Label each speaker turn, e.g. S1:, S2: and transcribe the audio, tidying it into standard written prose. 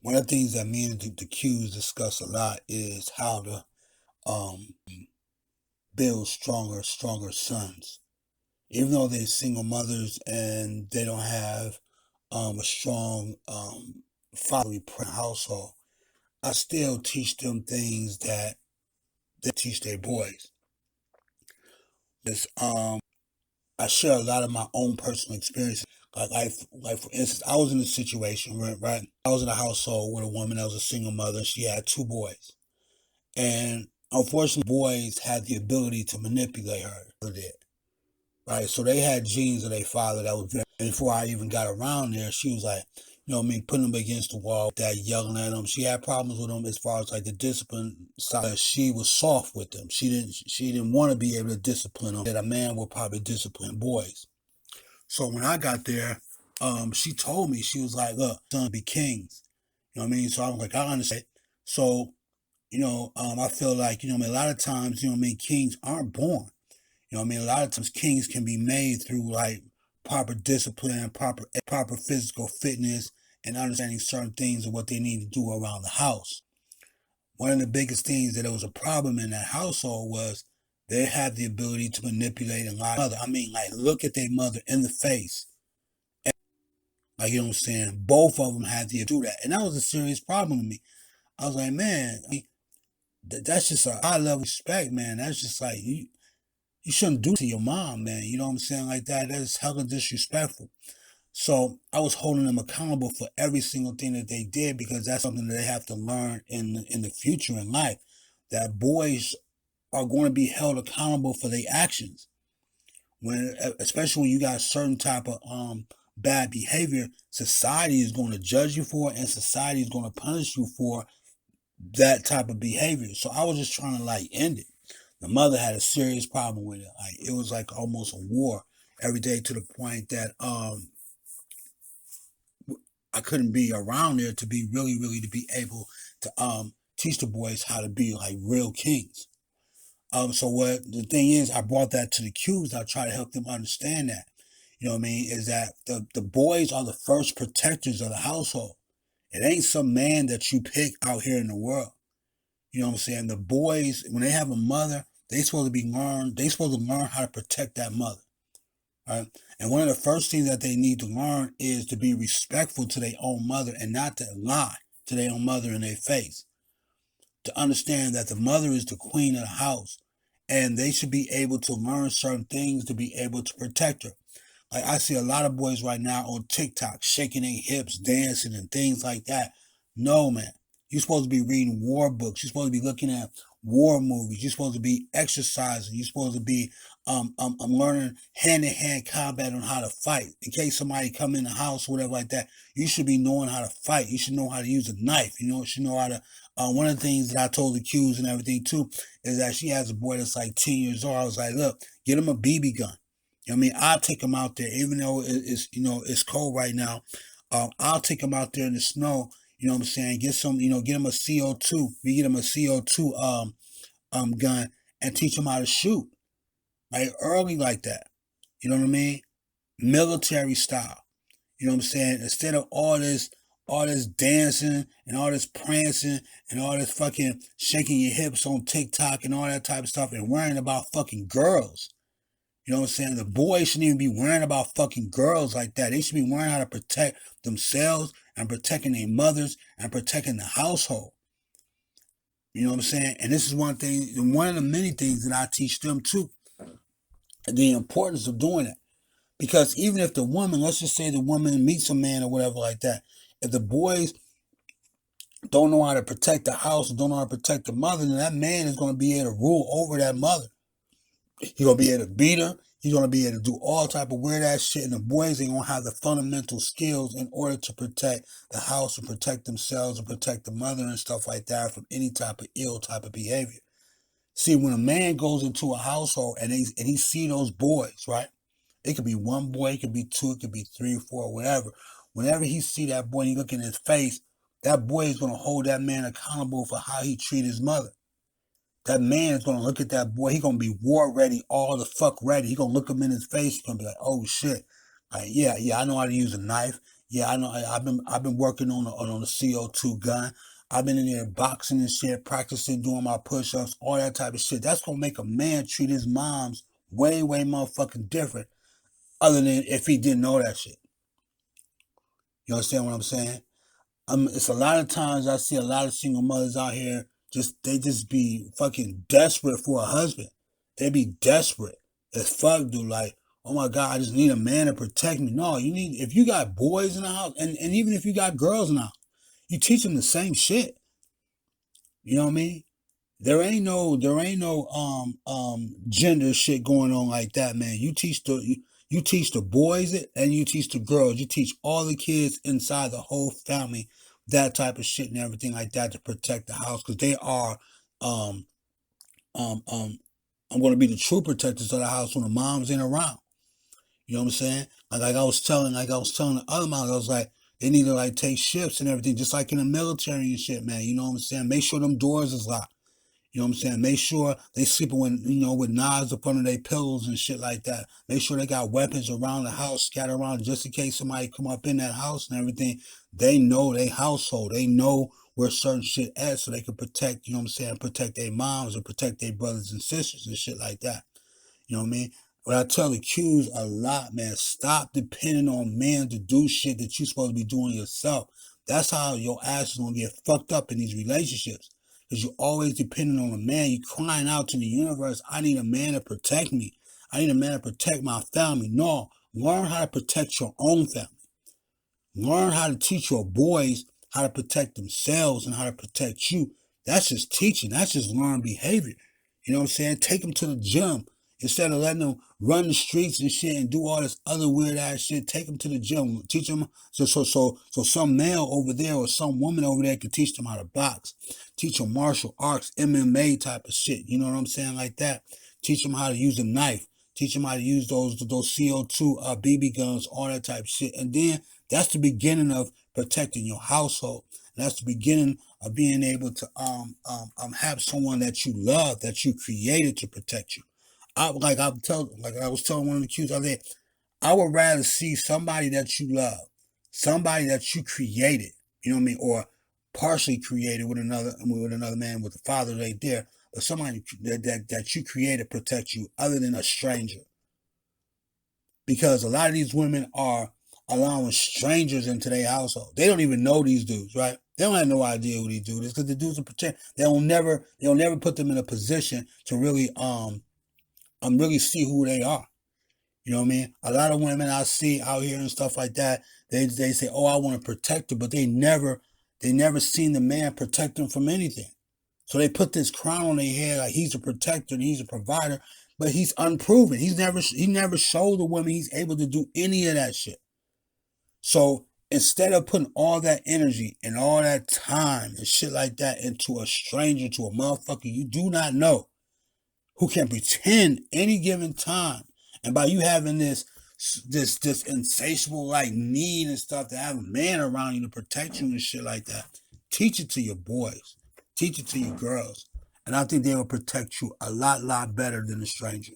S1: one of the things that me and the Qs discuss a lot is how to um, build stronger sons. Even though they're single mothers and they don't have a strong fatherly household, I still teach them things that they teach their boys. This I share a lot of my own personal experiences. Like for instance, I was in a situation where, right, I was in a household with a woman that was a single mother. And she had two boys, and unfortunately, boys had the ability to manipulate her. They did, right? So they had genes of their father that was very. And before I even got around there, she was like, you know what I mean, putting them against the wall, that yelling at them. She had problems with them as far as like the discipline side. She was soft with them. She didn't want to be able to discipline them. That a man would probably discipline boys. So when I got there, she told me, she was like, look, son, be kings. You know what I mean? So I was like, I understand. So, I feel like, a lot of times, kings aren't born. A lot of times kings can be made through like proper discipline, proper physical fitness, and understanding certain things of what they need to do around the house. One of the biggest things that there was a problem in that household was they had the ability to manipulate and lie. Like look at their mother in the face. Like, you know what I'm saying? Both of them had to do that. And that was a serious problem to me. I was like, man, that's just a high level respect, man. That's just like, you shouldn't do to your mom, man. You know what I'm saying? Like that. That's hella disrespectful. So I was holding them accountable for every single thing that they did, because that's something that they have to learn in the future in life. That boys are going to be held accountable for their actions. Especially when you got certain type of bad behavior, society is going to judge you for it, and society is going to punish you for that type of behavior. So I was just trying to like end it. The mother had a serious problem with it. Like it was like almost a war every day, to the point that I couldn't be around there to be really to be able to teach the boys how to be like real kings. So what the thing is, I brought that to the Qs. I try to help them understand that. You know what I mean? Is that the boys are the first protectors of the household. It ain't some man that you pick out here in the world. You know what I'm saying? The boys, when they have a mother, they supposed to learn how to protect that mother. Right? And one of the first things that they need to learn is to be respectful to their own mother, and not to lie to their own mother in their face. To understand that the mother is the queen of the house, and they should be able to learn certain things to be able to protect her. Like I see a lot of boys right now on TikTok shaking their hips, dancing, and things like that. No, man. You're supposed to be reading war books. You're supposed to be looking at war movies. You're supposed to be exercising. You're supposed to be learning hand-to-hand combat on how to fight. In case somebody come in the house or whatever like that, you should be knowing how to fight. You should know how to use a knife. You should know how to. One of the things that I told the Qs and everything too is that she has a boy that's like 10 years old. I was like, look, get him a BB gun. You know what I mean? I'll take him out there, even though it's cold right now. I'll take him out there in the snow. You know what I'm saying? Get him a CO2. We get him a CO2 gun, and teach him how to shoot. Like early like that. You know what I mean? Military style. You know what I'm saying? Instead of all this dancing and all this prancing and all this fucking shaking your hips on TikTok and all that type of stuff, and worrying about fucking girls. You know what I'm saying? The boys shouldn't even be worrying about fucking girls like that. They should be learning how to protect themselves and protecting their mothers and protecting the household. You know what I'm saying? And this is one of the many things that I teach them too. The importance of doing it. Because even if the woman, let's just say the woman meets a man or whatever like that, if the boys don't know how to protect the house, don't know how to protect the mother, then that man is going to be able to rule over that mother. He's going to be able to beat her. He's going to be able to do all type of weird ass shit. And the boys ain't going to have the fundamental skills in order to protect the house and protect themselves and protect the mother and stuff like that from any type of ill type of behavior. See, when a man goes into a household and he see those boys, right? It could be one boy, it could be two, it could be three, four, whatever. Whenever he see that boy and he look in his face, that boy is going to hold that man accountable for how he treat his mother. That man is going to look at that boy. He's going to be war ready, all the fuck ready. He's going to look him in his face. He's going to be like, oh shit. Like, yeah, I know how to use a knife. Yeah, I know. I've been working on the CO2 gun. I've been in there boxing and shit, practicing doing my push-ups, all that type of shit. That's gonna make a man treat his moms way, way motherfucking different. Other than if he didn't know that shit. You understand what I'm saying? It's a lot of times I see a lot of single mothers out here they just be fucking desperate for a husband. They be desperate as fuck, dude. Like, oh my God, I just need a man to protect me. No, if you got boys in the house, and even if you got girls in the house, you teach them the same shit. You know what I mean? There ain't no gender shit going on like that, man. You teach the boys it and you teach the girls. You teach all the kids inside the whole family that type of shit and everything like that to protect the house because they are um um um I'm gonna be the true protectors of the house when the mom's ain't around. You know what I'm saying? Like I was telling the other moms, I was like, they need to like take shifts and everything, just like in the military and shit, man. You know what I'm saying? Make sure them doors is locked. You know what I'm saying? Make sure they sleeping with knives up under their pillows and shit like that. Make sure they got weapons around the house, scattered around just in case somebody come up in that house and everything. They know their household. They know where certain shit at so they can protect, you know what I'm saying, protect their moms or protect their brothers and sisters and shit like that. You know what I mean? But I tell the Qs a lot, man, stop depending on men to do shit that you're supposed to be doing yourself. That's how your ass is going to get fucked up in these relationships. Because you're always depending on a man. You're crying out to the universe, I need a man to protect me. I need a man to protect my family. No, learn how to protect your own family. Learn how to teach your boys how to protect themselves and how to protect you. That's just teaching. That's just learned behavior. You know what I'm saying? Take them to the gym. Instead of letting them run the streets and shit and do all this other weird ass shit, take them to the gym. Teach them so some male over there or some woman over there can teach them how to box. Teach them martial arts, MMA type of shit. You know what I'm saying? Like that. Teach them how to use a knife. Teach them how to use those CO2 BB guns, all that type of shit. And then that's the beginning of protecting your household. And that's the beginning of being able to have someone that you love, that you created to protect you. Like I was telling one of the Qs the other day, I would rather see somebody that you love, somebody that you created, you know what I mean, or partially created with another man with the father right there, but somebody that you created protect you, other than a stranger. Because a lot of these women are allowing strangers into their household. They don't even know these dudes, right? They don't have no idea who these dudes is because the dudes are pretend. They'll never put them in a position to really really see who they are. You know what I mean? A lot of women I see out here and stuff like that, they say, "Oh, I want to protect her," but they never seen the man protect them from anything. So they put this crown on their head like he's a protector and he's a provider, but he's unproven. He never showed the women he's able to do any of that shit. So instead of putting all that energy and all that time and shit like that into a stranger, to a motherfucker you do not know, who can pretend any given time, and by you having this insatiable like need and stuff to have a man around you to protect you and shit like that, teach it to your boys, teach it to your girls, and I think they will protect you a lot better than a stranger.